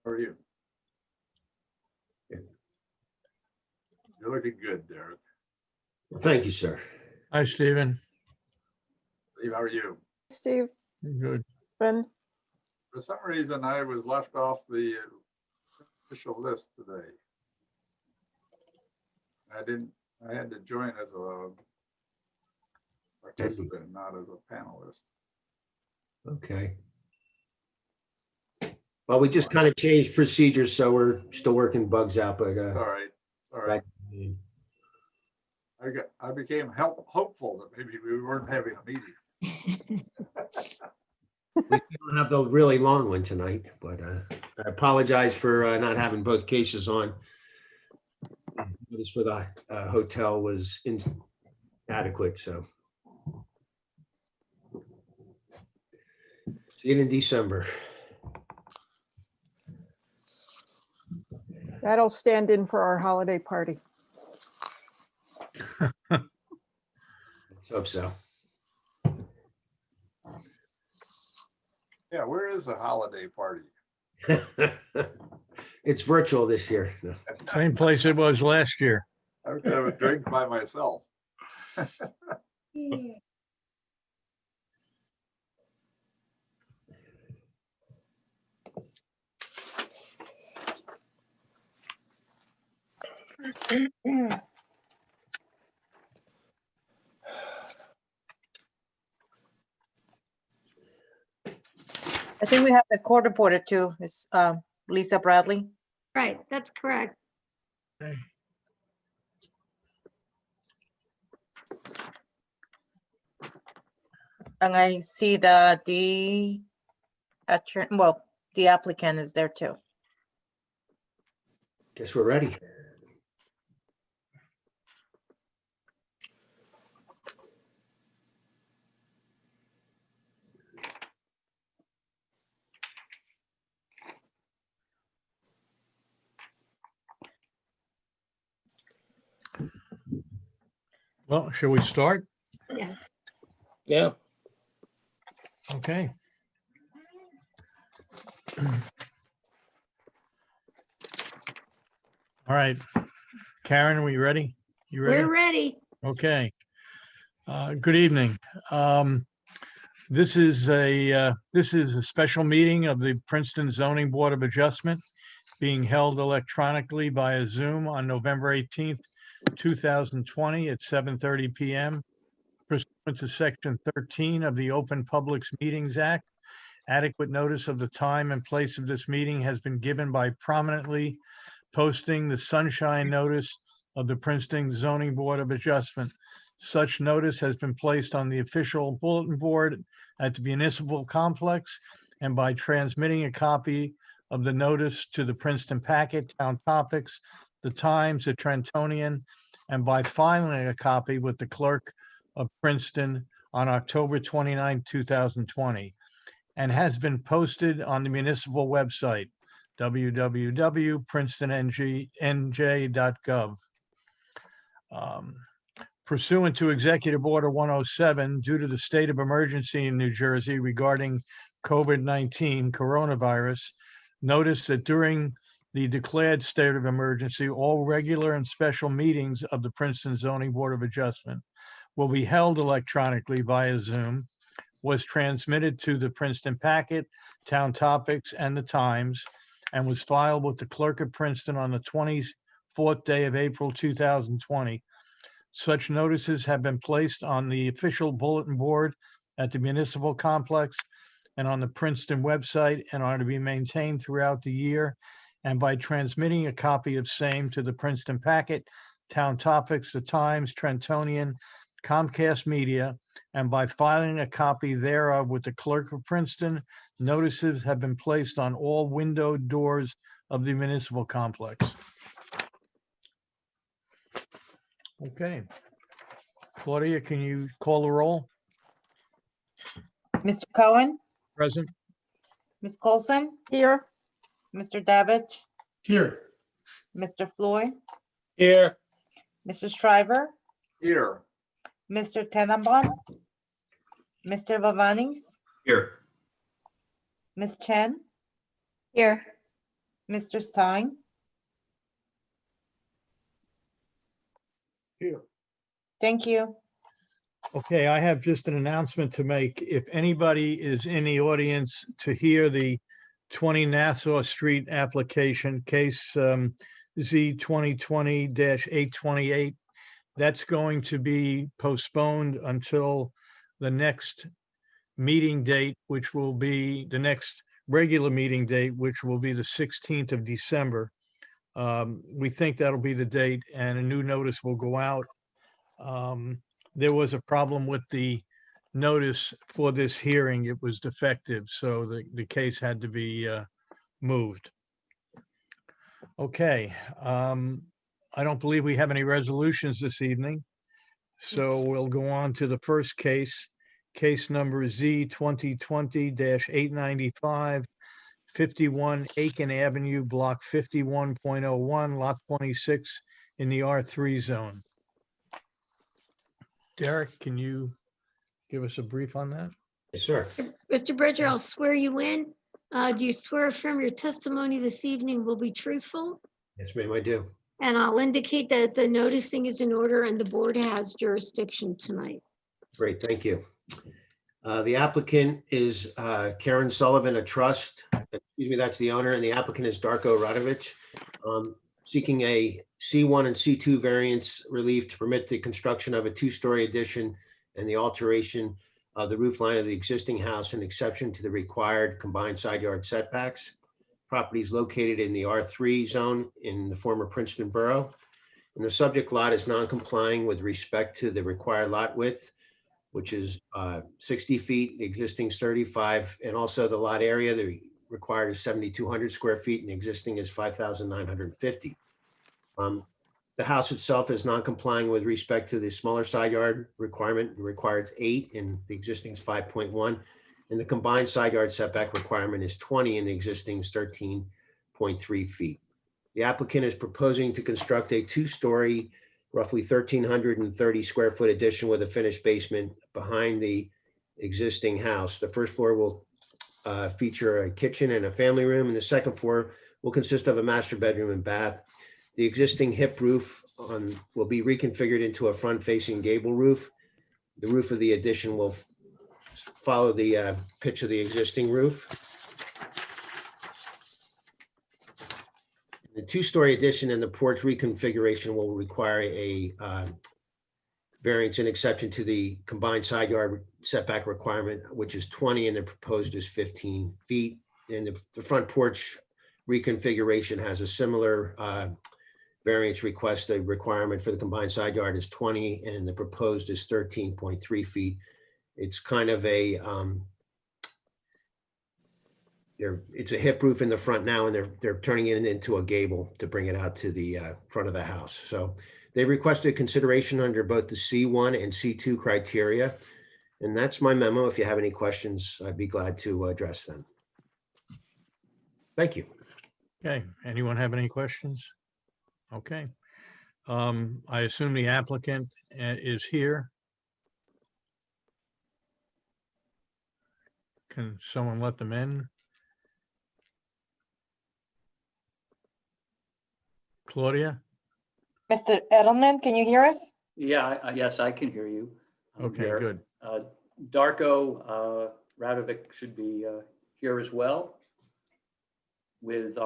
How are you? You're looking good, Derek. Thank you, sir. Hi, Stephen. Steve, how are you? Steve, Good. Ben, For some reason, I was left off the official list today. I had to join as a participant, not as a panelist. Okay. Well, we just kind of changed procedures, so we're still working bugs out, but All right, all right. I became hopeful that maybe we weren't having a meeting. we don't have the really long one tonight, but I apologize for not having both cases on. Notice for the hotel was inadequate, so. See you in December. that'll stand in for our holiday party. Let's hope so. Yeah, where is the holiday party? It's virtual this year. No. Same place it was last year. I could have a drink by myself. I think we have the court reporter too. It's Lisa Bradley. Right, that's correct. Okay. And I see the attorney, well, the applicant is there too. Guess we're ready. Well, shall we start? Yes. Yeah, Okay. All right. Karen, are we ready? You ready? We're ready. Okay. Good evening. This is a special meeting of the Princeton Zoning Board of Adjustment being held electronically via Zoom on November 18th, 2020 at 7:30 PM. Pursuant to Section 13 of the Open Publics Meetings Act, adequate notice of the time and place of this meeting has been given by prominently posting the sunshine notice of the Princeton Zoning Board of Adjustment. Such notice has been placed on the official bulletin board at the municipal complex and by transmitting a copy of the notice to the Princeton Packet, Town Topics, the Times, the Trentonian, and by filing a copy with the clerk of Princeton on October 29, 2020, and has been posted on the municipal website, www.princetonnj.gov. Pursuant to Executive Order 107, due to the state of emergency in New Jersey regarding COVID-19 coronavirus, notice that during the declared state of emergency, all regular and special meetings of the Princeton Zoning Board of Adjustment will be held electronically via Zoom, was transmitted to the Princeton Packet, Town Topics, and the Times, and was filed with the clerk of Princeton on the 24th day of April 2020. Such notices have been placed on the official bulletin board at the municipal complex and on the Princeton website and are to be maintained throughout the year. And by transmitting a copy of same to the Princeton Packet, Town Topics, the Times, Trentonian, Comcast Media, and by filing a copy thereof with the clerk of Princeton, notices have been placed on all window doors of the municipal complex. Okay. Claudia, can you call the roll? Mr. Cohen, Present? Ms. Coulson, Here, Mr. Davich, here. Mr. Floyd, Here, Mr. Shriver, Here, Mr. Tenenbaum, Mr. Vavanis, here. Ms. Chen, Here. Mr. Stein? Here. Thank you. Okay, I have just an announcement to make. If anybody is in the audience to hear the 20 Nassau Street application, case Z 2020-828, that's going to be postponed until the next meeting date, which will be the next regular meeting date, which will be the 16th of December. We think that'll be the date, and a new notice will go out. There was a problem with the notice for this hearing. It was defective, so the case had to be moved. Okay, I don't believe we have any resolutions this evening. So we'll go on to the first case, case number Z 2020-895, 51 Aiken Avenue, block 51.01, lot 26 in the R3 zone. Derek, can you give us a brief on that? Yes, sir. Mr. Bridger, I'll swear you in. Do you swear affirm your testimony this evening will be truthful? Yes, ma'am, I do. And I'll indicate that the noticing is in order and the board has jurisdiction tonight. Great, thank you. The applicant is Karen Sullivan, a trust. Excuse me, that's the owner, and the applicant is Darko Radovich, seeking a C1 and C2 variance relief to permit the construction of a two-story addition and the alteration of the roof line of the existing house, an exception to the required combined side yard setbacks. Property is located in the R3 zone in the former Princeton Borough. And the subject lot is non-complying with respect to the required lot width, which is 60 feet, the existing is 35, and also the lot area, the required is 7,200 square feet, and the existing is 5,950. The house itself is non-complying with respect to the smaller side yard requirement. It requires 8, and the existing is 5.1. And the combined side yard setback requirement is 20, and the existing is 13.3 feet. The applicant is proposing to construct a two-story, roughly 1,330 square foot addition with a finished basement behind the existing house. The first floor will feature a kitchen and a family room, and the second floor will consist of a master bedroom and bath. The existing hip roof will be reconfigured into a front-facing gable roof. The roof of the addition will follow the pitch of the existing roof. The two-story addition and the porch reconfiguration will require a variance and exception to the combined side yard setback requirement, which is 20, and the proposed is 15 feet. And the front porch reconfiguration has a similar variance request. The requirement for the combined side yard is 20, and the proposed is 13.3 feet. It's kind of a it's a hip roof in the front now, and they're turning it into a gable to bring it out to the front of the house. So they requested consideration under both the C1 and C2 criteria. And that's my memo. If you have any questions, I'd be glad to address them. Thank you. Okay, anyone have any questions? Okay. I assume the applicant is here. Can someone let them in? Claudia? Mr. Edelman, can you hear us? Yeah, yes, I can hear you. I'm Okay, here. good. Darko Radovic should be here as well with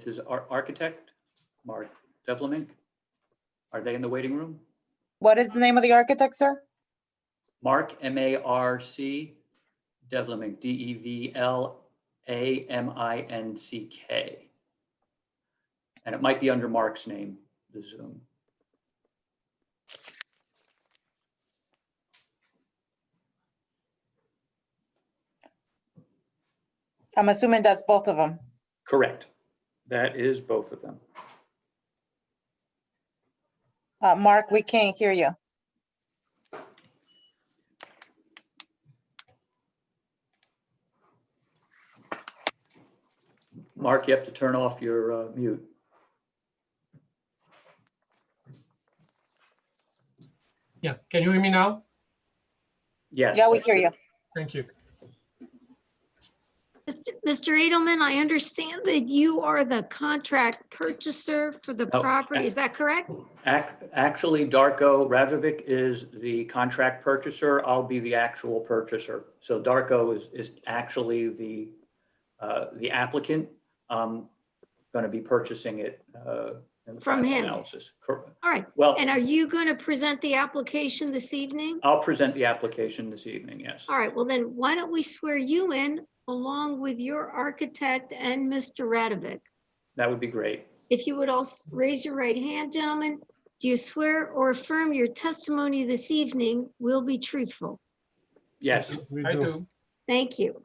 his architect, Mark Devlemink. Are they in the waiting room? What is the name of the architect, sir? Mark, M-A-R-C, Devlemink, D-E-V-L-A-M-I-N-C-K. And it might be under Mark's name, the Zoom. I'm assuming that's both of them. Correct. That is both of them. Mark, we can't hear you. Mark, you have to turn off your mute. Yeah, can you hear me now? Yes. Yeah, we that's hear good. you. Thank you. Mr. Edelman, I understand that you are the contract purchaser for the No, property. Is that correct? Actually, Darko Rajovic is the contract purchaser. I'll be the actual purchaser. So Darko is actually the applicant. I'm going to be purchasing it in the From final him. analysis. All right. Well, And are you going to present the application this evening? I'll present the application this evening, yes. All right, well then, why don't we swear you in along with your architect and Mr. Radovic? That would be great. If you would all raise your right hand, gentlemen, do you swear or affirm your testimony this evening will be truthful? Yes, We I do. do. Thank you.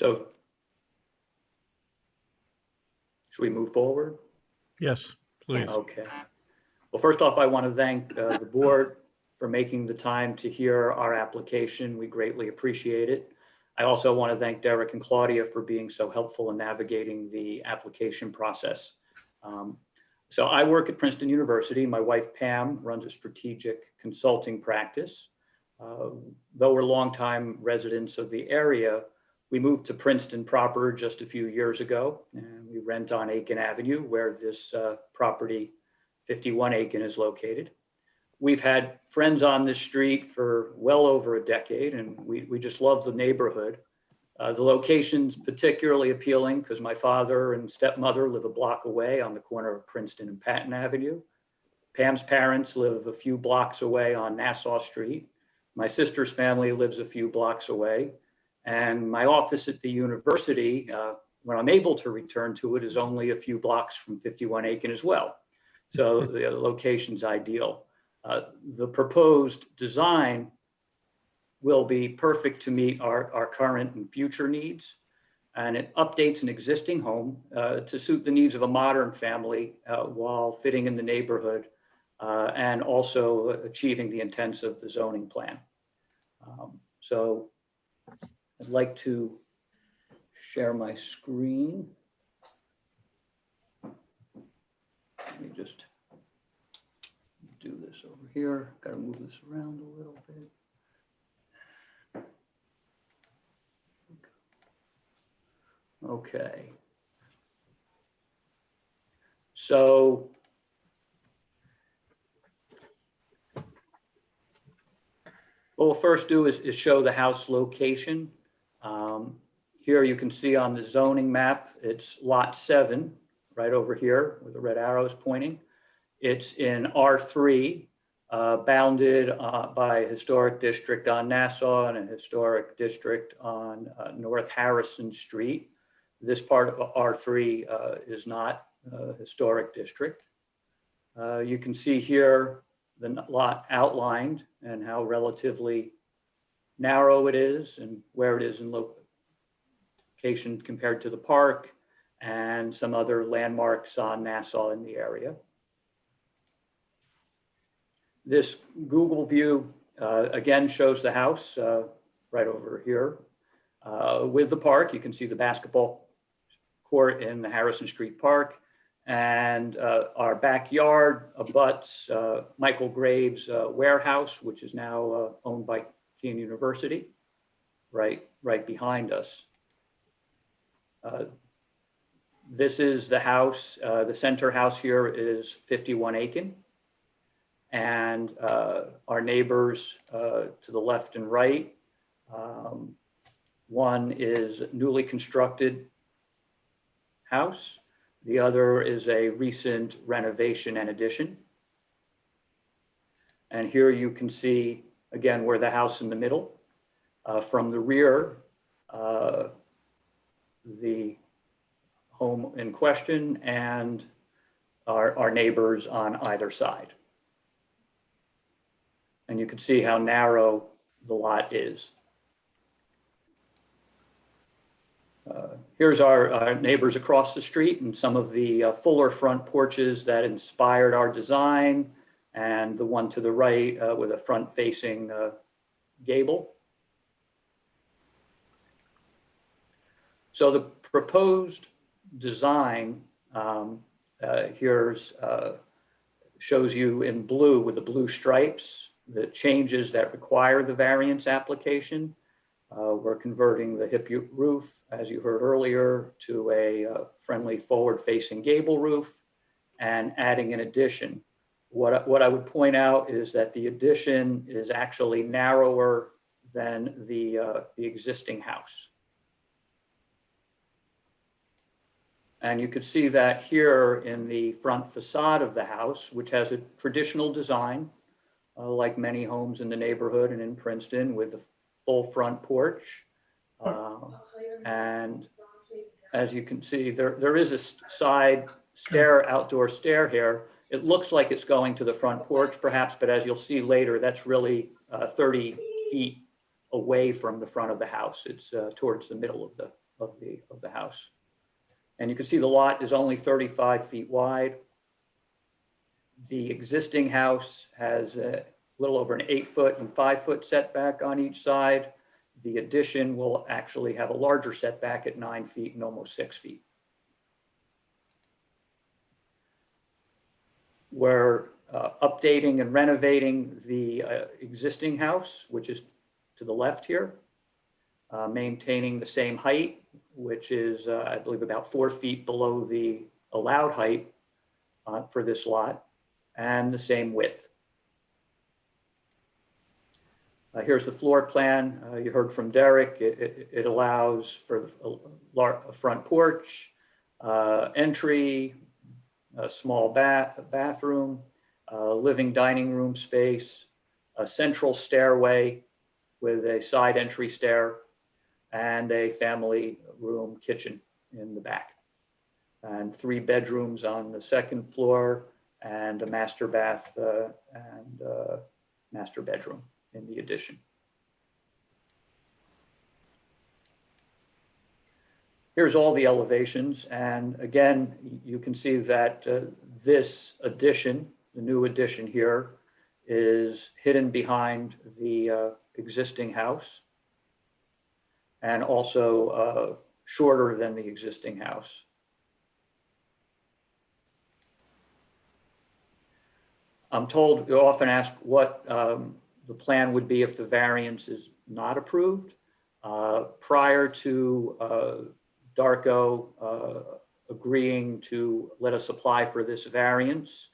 so should we move forward? Yes, please. Okay. Well, first off, I want to thank the board for making the time to hear our application. We greatly appreciate it. I also want to thank Derek and Claudia for being so helpful in navigating the application process. So I work at Princeton University. My wife, Pam, runs a strategic consulting practice. Though we're longtime residents of the area, we moved to Princeton proper just a few years ago, and we rent on Aiken Avenue, where this property, 51 Aiken, is located. We've had friends on this street for well over a decade, and we just love the neighborhood. The location's particularly appealing because my father and stepmother live a block away on the corner of Princeton and Patton Avenue. Pam's parents live a few blocks away on Nassau Street. My sister's family lives a few blocks away. And my office at the university, when I'm able to return to it, is only a few blocks from 51 Aiken as well. So the location's ideal. The proposed design will be perfect to meet our current and future needs. And it updates an existing home to suit the needs of a modern family while fitting in the neighborhood and also achieving the intents of the zoning plan. So I'd like to share my screen. Let me just do this over here. Got to move this around a little bit. Okay. So what we'll first do is show the house location. Here you can see on the zoning map, it's lot 7, right over here where the red arrow is pointing. It's in R3, bounded by a historic district on Nassau and a historic district on North Harrison Street. This part of R3 is not a historic district. You can see here the lot outlined and how relatively narrow it is and where it is in location compared to the park and some other landmarks on Nassau in the area. This Google view again shows the house right over here with the park. You can see the basketball court in the Harrison Street Park, and our backyard abuts Michael Graves' warehouse, which is now owned by Kean University, right behind us. This is the house. The center house here is 51 Aiken. And our neighbors to the left and right, one is newly constructed house. The other is a recent renovation and addition. And here you can see, again, we're the house in the middle. From the rear, the home in question and our neighbors on either side. And you can see how narrow the lot is. Here's our neighbors across the street and some of the fuller front porches that inspired our design, and the one to the right with a front-facing gable. So the proposed design here's shows you in blue with the blue stripes the changes that require the variance application. We're converting the hip roof, as you heard earlier, to a friendly forward-facing gable roof and adding an addition. What I would point out is that the addition is actually narrower than the existing house. And you could see that here in the front facade of the house, which has a traditional design, like many homes in the neighborhood and in Princeton, with a full front porch. And as you can see, there is a side stair, outdoor stair here. It looks like it's going to the front porch perhaps, but as you'll see later, that's really 30 feet away from the front of the house. It's towards the middle of the house. And you can see the lot is only 35 feet wide. The existing house has a little over an 8-foot and 5-foot setback on each side. The addition will actually have a larger setback at 9 feet and almost 6 feet. We're updating and renovating the existing house, which is to the left here, maintaining the same height, which is, I believe, about 4 feet below the allowed height for this lot, and the same width. Here's the floor plan. You heard from Derek. It allows for a front porch, entry, a small bathroom, living dining room space, a central stairway with a side entry stair, and a family room kitchen in the back. And 3 bedrooms on the second floor, and a master bath and master bedroom in the addition. Here's all the elevations. And again, you can see that this addition, the new addition here, is hidden behind the existing house, and also shorter than the existing house. I'm told, you often ask what the plan would be if the variance is not approved. Prior to Darko agreeing to let us apply for this variance,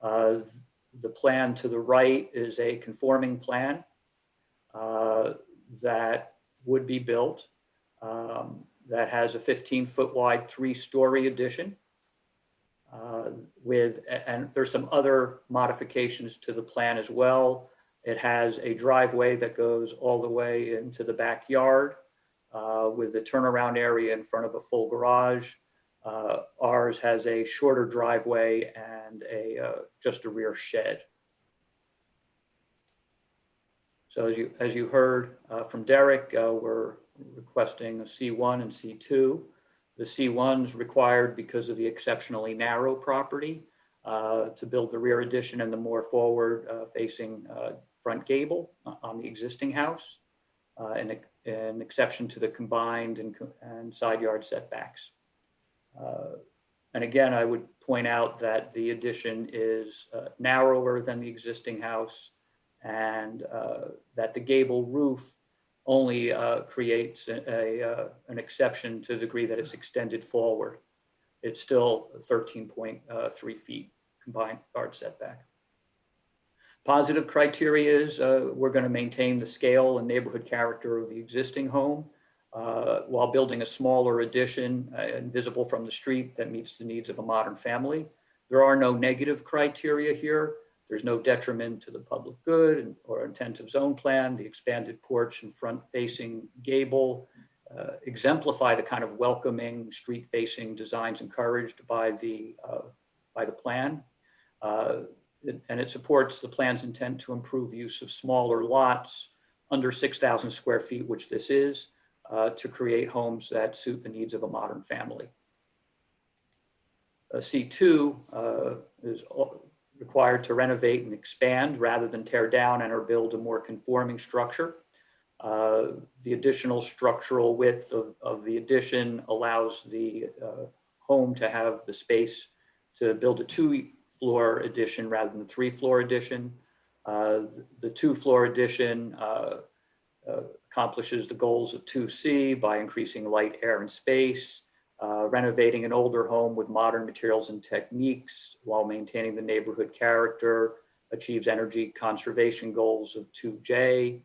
the plan to the right is a conforming plan that would be built, that has a 15-foot wide 3-story addition and there's some other modifications to the plan as well. It has a driveway that goes all the way into the backyard with a turnaround area in front of a full garage. Ours has a shorter driveway and just a rear shed. So as you heard from Derek, we're requesting a C1 and C2. The C1 is required because of the exceptionally narrow property to build the rear addition and the more forward facing front gable on the existing house, an exception to the combined and side yard setbacks. And again, I would point out that the addition is narrower than the existing house, and that the gable roof only creates an exception to the degree that it's extended forward. It's still 13.3 feet combined yard setback. Positive criteria is we're going to maintain the scale and neighborhood character of the existing home while building a smaller addition and visible from the street that meets the needs of a modern family. There are no negative criteria here. There's no detriment to the public good or intent of zone plan. The expanded porch and front-facing gable exemplify the kind of welcoming street-facing designs encouraged by the plan. And it supports the plan's intent to improve use of smaller lots under 6,000 square feet, which this is, to create homes that suit the needs of a modern family. C2 is required to renovate and expand rather than tear down and or build a more conforming structure. The additional structural width of the addition allows the home to have the space to build a 2-floor addition rather than 3-floor addition. The 2-floor addition accomplishes the goals of 2C by increasing light, air, and space, renovating an older home with modern materials and techniques while maintaining the neighborhood character, achieves energy conservation goals of 2J.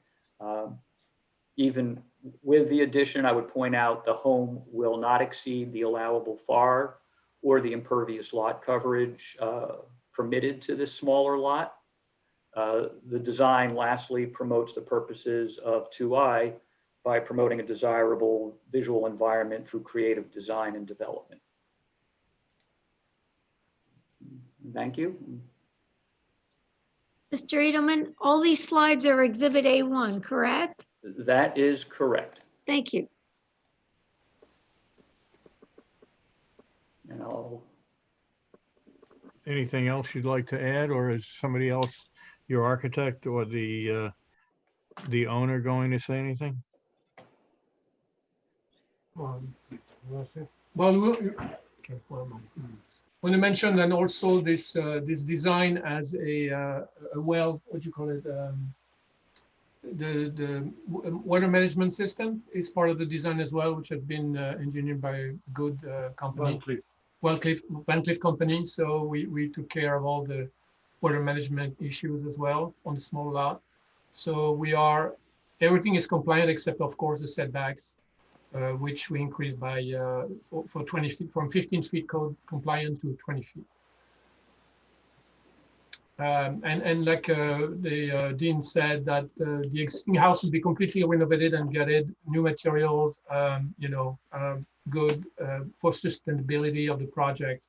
Even with the addition, I would point out the home will not exceed the allowable FAR or the impervious lot coverage permitted to this smaller lot. The design lastly promotes the purposes of 2I by promoting a desirable visual environment through creative design and development. Thank you. Mr. Edelman, all these slides are Exhibit A1, correct? That is correct. Thank you. And I'll, Anything else you'd like to add, or is somebody else, your architect or the owner, going to say anything? Well, okay, one moment. Want to mention and also this this design as a well, what do you call it? The water management system is part of the design as well, which has been engineered by a good company, Van Cleef company. So we took care of all the water management issues as well on the small lot. So everything is compliant except of course the setbacks, which we increased by for 20 feet, from 15 feet code compliant to 20 feet. And like the dean said, that the existing house will be completely renovated and gutted, new materials, good for sustainability of the project,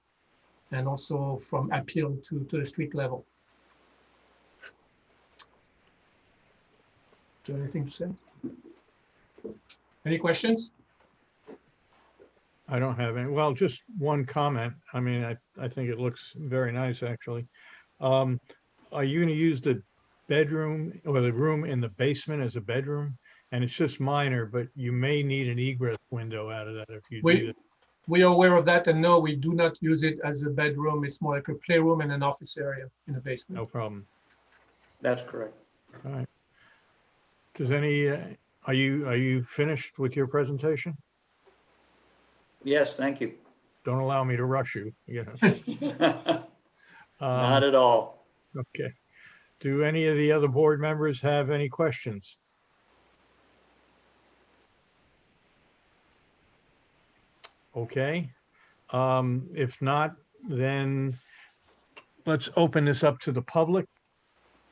and also from appeal to the street level. Do you have anything to say? Any questions? I don't have any. Well, just one comment. I mean, I think it looks very nice, actually. Are you going to use the bedroom or the room in the basement as a bedroom? And it's just minor, but you may need an egress window out of that if you do that. We are aware of that, and no, we do not use it as a bedroom. It's more like a playroom and an office area in the basement. No problem. that's correct. All right. Does any, are you finished with your presentation? Yes, thank you. Don't allow me to rush you, you know. Not at all. Okay. Do any of the other board members have any questions? Okay. If not, then let's open this up to the public.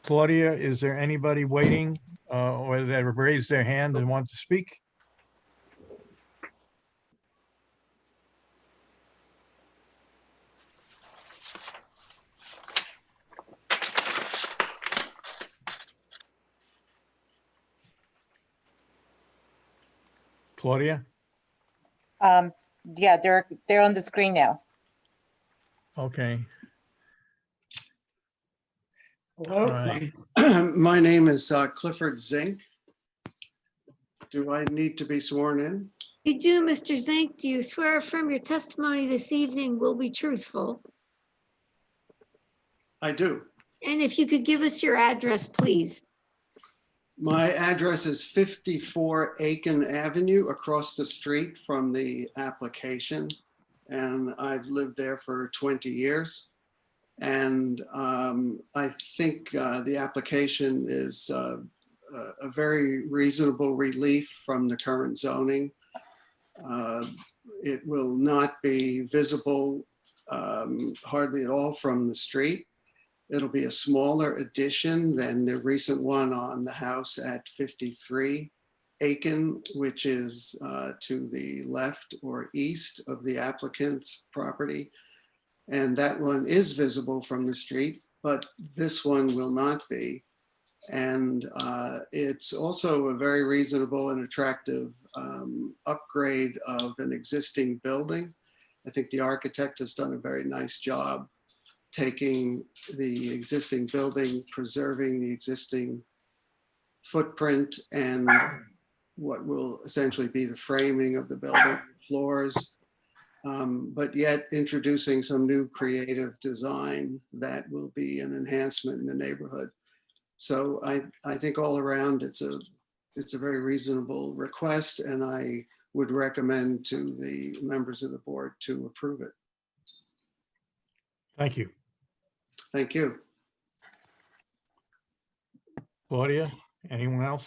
Claudia, is there anybody waiting or that have raised their hand and want to speak? Claudia? Yeah, they're on the screen now. Okay. Hello, Right. my name is Clifford Zink. Do I need to be sworn in? You do, Mr. Zink. Do you swear or affirm your testimony this evening will be truthful? I do. And if you could give us your address, please. My address is 54 Aiken Avenue, across the street from the application. And I've lived there for 20 years. And I think the application is a very reasonable relief from the current zoning. It will not be visible hardly at all from the street. It'll be a smaller addition than the recent one on the house at 53 Aiken, which is to the left or east of the applicant's property. And that one is visible from the street, but this one will not be. And it's also a very reasonable and attractive upgrade of an existing building. I think the architect has done a very nice job taking the existing building, preserving the existing footprint and what will essentially be the framing of the building floors, but yet introducing some new creative design that will be an enhancement in the neighborhood. So I think all around it's a very reasonable request, and I would recommend to the members of the board to approve it. Thank you. Thank you. Claudia, anyone else?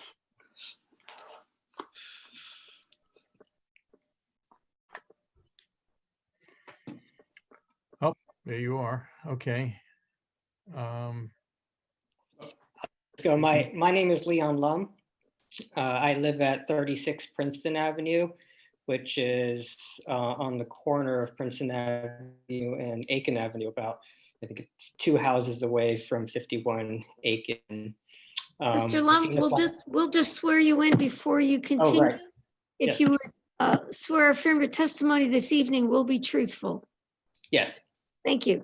Oh, there you are. Okay. So my name is Leon Lum. I live at 36 Princeton Avenue, which is on the corner of Princeton Avenue and Aiken Avenue, about, I think it's 2 houses away from 51 Aiken. Mr. Lum, we'll just swear you in before you continue. right. If Yes. you would swear or affirm your testimony this evening will be truthful. Yes, Thank you.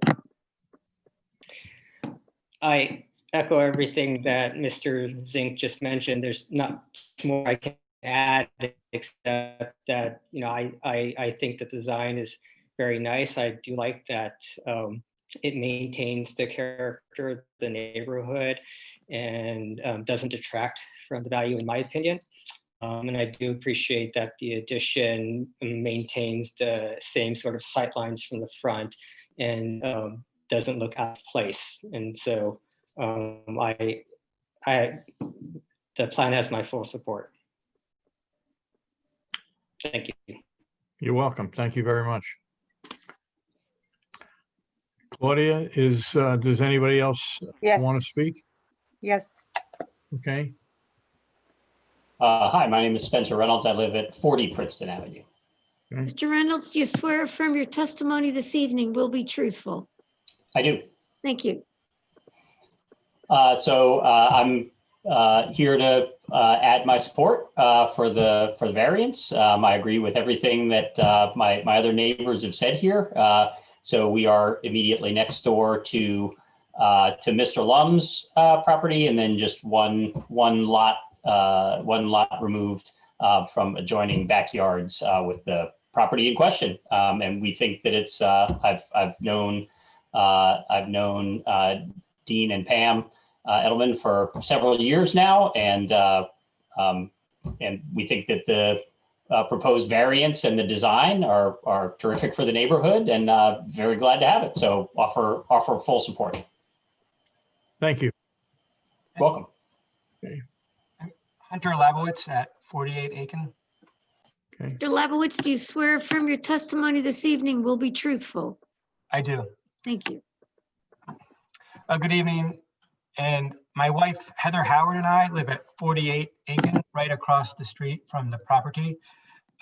I echo everything that Mr. Zink just mentioned. There's not much more I can add, except that, you know, I think the design is very nice. I do like that it maintains the character of the neighborhood and doesn't detract from the value, in my opinion. And I do appreciate that the addition maintains the same sort of sightlines from the front and doesn't look out of place. And so the plan has my full support. Thank you. You're welcome. Thank you very much. Claudia, does anybody else Yes, want to speak? yes. Okay. Hi, my name is Spencer Reynolds. I live at 40 Princeton Avenue. Mr. Reynolds, do you swear or affirm your testimony this evening will be truthful? I do. Thank you. I'm here to add my support for the variance. I agree with everything that my other neighbors have said here. So we are immediately next door to Mr. Lum's property, and then just one lot removed from adjoining backyards with the property in question. And we think that it's I've known Dean and Pam Edelman for several years now, and we think that the proposed variance and the design are terrific for the neighborhood, and very glad to have it. So offer full support. Thank you. Welcome. Hunter Labowitz at 48 Aiken. Okay. Mr. Labowitz, do you swear or affirm your testimony this evening will be truthful? I do. Thank you. Good evening. And my wife, Heather Howard, and I live at 48 Aiken, right across the street from the property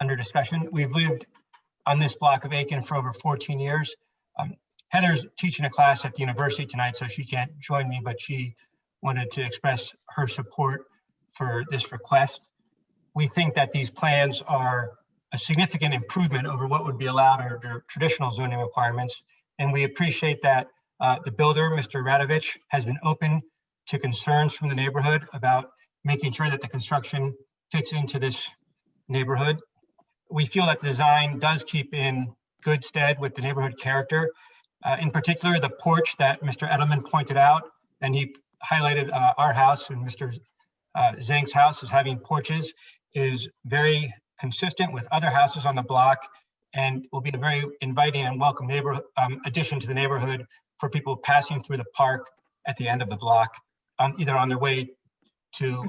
under discussion. We've lived on this block of Aiken for over 14 years. Heather's teaching a class at the university tonight, so she can't join me, but she wanted to express her support for this request. We think that these plans are a significant improvement over what would be allowed under traditional zoning requirements. And we appreciate that the builder, Mr. Radovich, has been open to concerns from the neighborhood about making sure that the construction fits into this neighborhood. We feel that the design does keep in good stead with the neighborhood character. In particular, the porch that Mr. Edelman pointed out, and he highlighted our house and Mr. Zink's house as having porches, is very consistent with other houses on the block and will be a very inviting and welcome neighborhood addition to the neighborhood for people passing through the park at the end of the block, either on their way to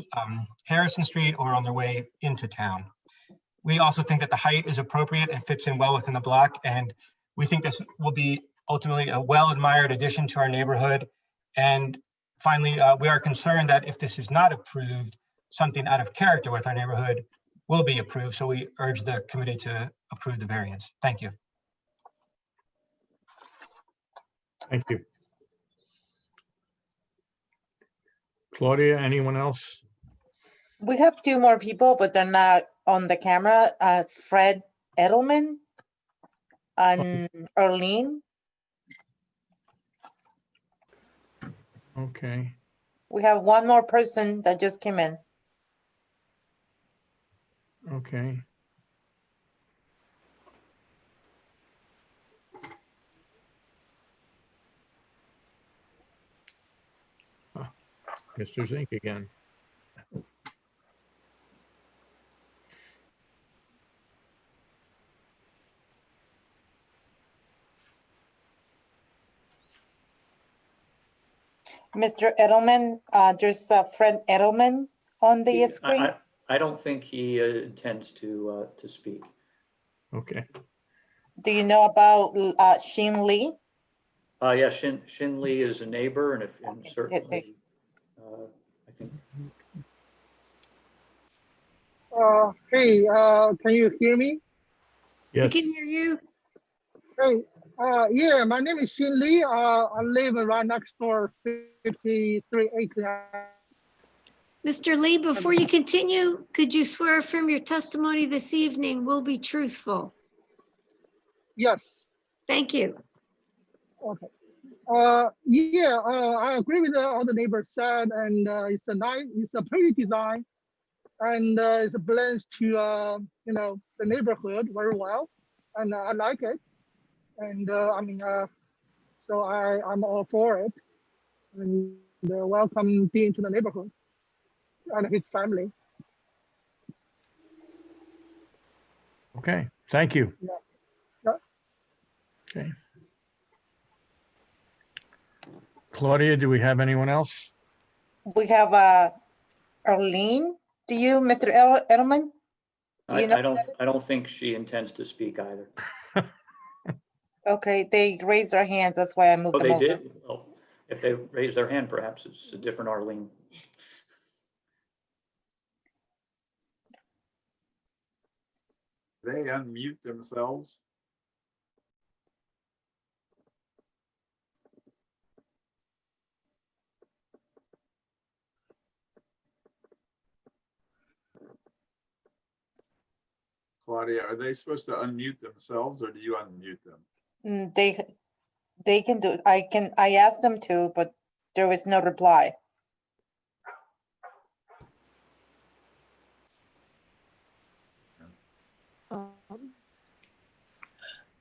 Harrison Street or on their way into town. We also think that the height is appropriate and fits in well within the block, and we think this will be ultimately a well-admired addition to our neighborhood. And finally, we are concerned that if this is not approved, something out of character with our neighborhood will be approved. So we urge the committee to approve the variance. Thank you. Thank you. Claudia, anyone else? We have 2 more people, but they're not on the camera. Fred Edelman and Arlene. Okay. We have one more person that just came in. Okay. Huh, Mr. Zink again. Mr. Edelman, there's Fred Edelman on the screen. I don't think he intends to speak. Okay. Do you know about Shin Lee? Yeah, Shin Lee is a neighbor, and Okay. certainly, I think. Hey, can you hear me? We Yes. can hear you. Hey, yeah, my name is Shin Lee. I live right next door, 53 acres. Mr. Lee, before you continue, could you swear affirm your testimony this evening will be truthful? Yes. Thank you. Okay. Yeah, I agree with all the neighbors said, and it's a pretty design, and it blends to the neighborhood very well, and I like it, and so I'm all for it, and welcome Dean to the neighborhood and his family. Okay. Thank you. Yeah. Yeah. Okay. Claudia, do we have anyone else? We have Arlene. Do you, Mr. Edelman? Do you know? I don't think she intends to speak either. Okay, they raised their hands. That's why I moved Oh, them they over. did? Oh, if they raise their hand, perhaps it's a different Arlene. They unmute themselves. Claudia, are they supposed to unmute themselves or do you unmute them? They can do it. I asked them to, but there was no reply.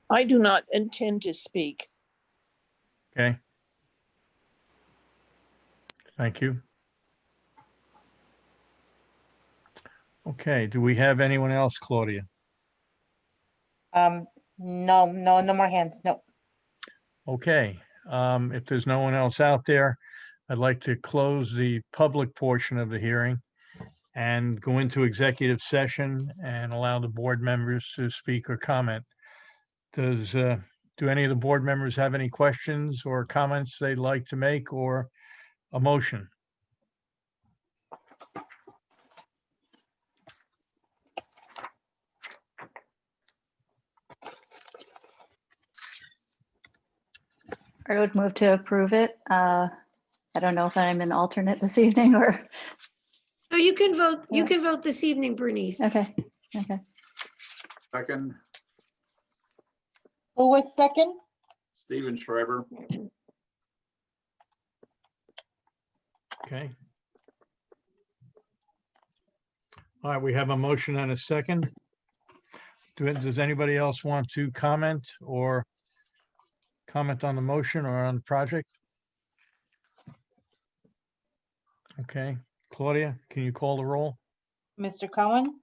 I do not intend to speak. Okay. Thank you. Okay. Do we have anyone else, Claudia? No more hands. No. Okay. If there's no one else out there, I'd like to close the public portion of the hearing and go into executive session and allow the board members to speak or comment. Do any of the board members have any questions or comments they'd like to make or a motion? I would move to approve it. I don't know if I'm an alternate this evening or, Oh, you can vote. You Yeah. can vote this evening, Bernice. okay, okay. Second, Who was second? Stephen Schreiber. Okay. All right, we have a motion and a second. Does anybody else want to comment or comment on the motion or on the project? Okay, Claudia, can you call the roll? Mr. Cohen?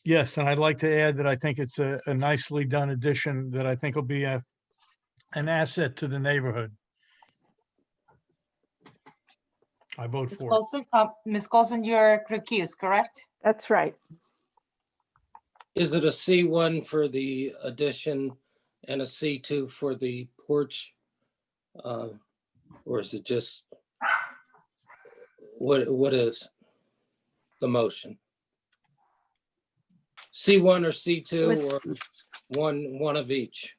Yes, and I'd like to add that I think it's a nicely done addition that I think will be an asset to the neighborhood. I vote Ms. for it. Coulson, Ms. Coulson, you're recused, correct? That's right. Is it a C1 for the addition and a C2 for the porch? Or is it just, what is the motion? C1 or C2 or one of each?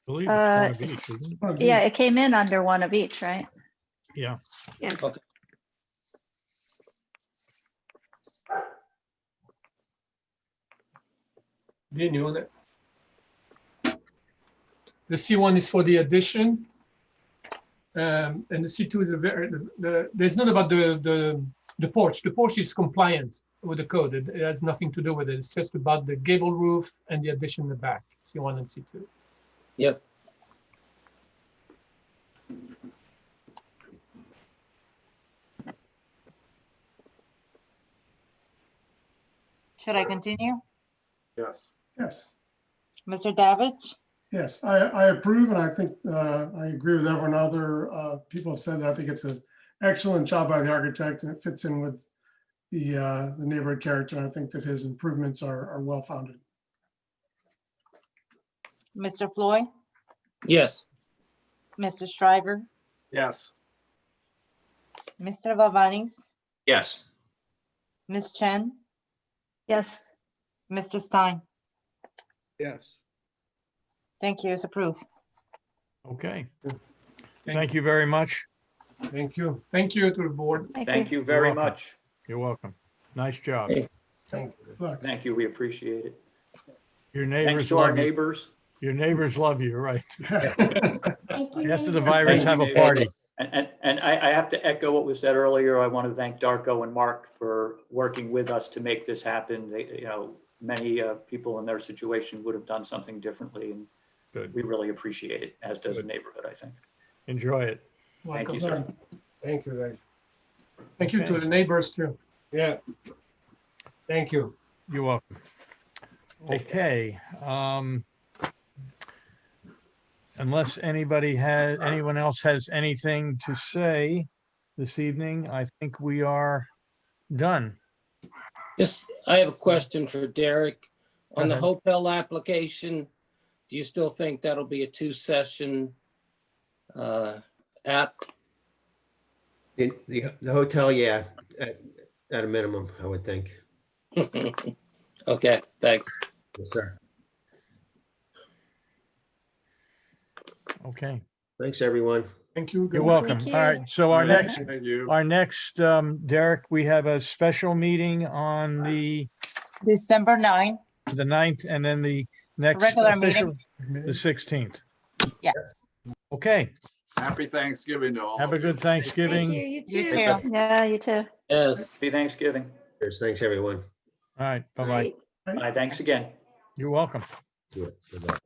I believe it's one of each, isn't it? Yeah, it came in under one of each, right? Yeah. Yes. Okay. Dean, you want it? The C1 is for the addition. And the C2 is there's none about the The porch is compliant with the code. It has nothing to do with it. It's just about the gable roof and the addition in the back, C1 and C2. Yep. Should I continue? Yes. Yes, Mr. Davich? yes, I approve, and I think I agree with everyone. Other people have said that. I think it's an excellent job by the architect, and it fits in with the neighborhood character. And I think that his improvements are well founded. Mr. Floyd? Yes. Mr. Shriver? Yes. Mr. Valvanis? Yes. Ms. Chen? Yes. Mr. Stein? Yes. Thank you, it's approved. Okay. Thank you very much. Thank you. Thank you to the board. Thank you very welcome. much. You're welcome. Nice job. Hey. Thank you. We appreciate it. Your Thanks neighbors to our love you. neighbors. Your neighbors love you, right? Thank you, After the neighbor. virus, have a party. And I have to echo what was said earlier. I want to thank Darko and Mark for working with us to make this happen. They, many people in their situation would have done something differently, and Good. we really appreciate it, as does the neighborhood, I think. Enjoy it. Thank you, Welcome. sir. Thank you, guys. Thank you to Okay. the neighbors too. Yeah. Thank you. You're welcome. Okay. Unless anyone else has anything to say this evening, I think we are done. Just, I have a question for Derek. On the ahead. hotel application, do you still think that'll be a 2-session app? The hotel, yeah, at a minimum, I would think. Okay, thanks. Yes, sir. Okay. Thanks, everyone. Thank you. You're welcome. Thank All right, you. so our next, Thank you. Derek, we have a special meeting on the December 9th, 9th, and then the next Regular official, meeting. the 16th. yes. Okay, Happy Thanksgiving to all. have a of you. good Thank Thanksgiving. you, you You too. too. Yeah, you too. Yes. Happy Thanksgiving. Cheers. Thanks, everyone. All right, bye-bye. Bye. Bye. Thanks again. You're welcome. Yeah, good luck.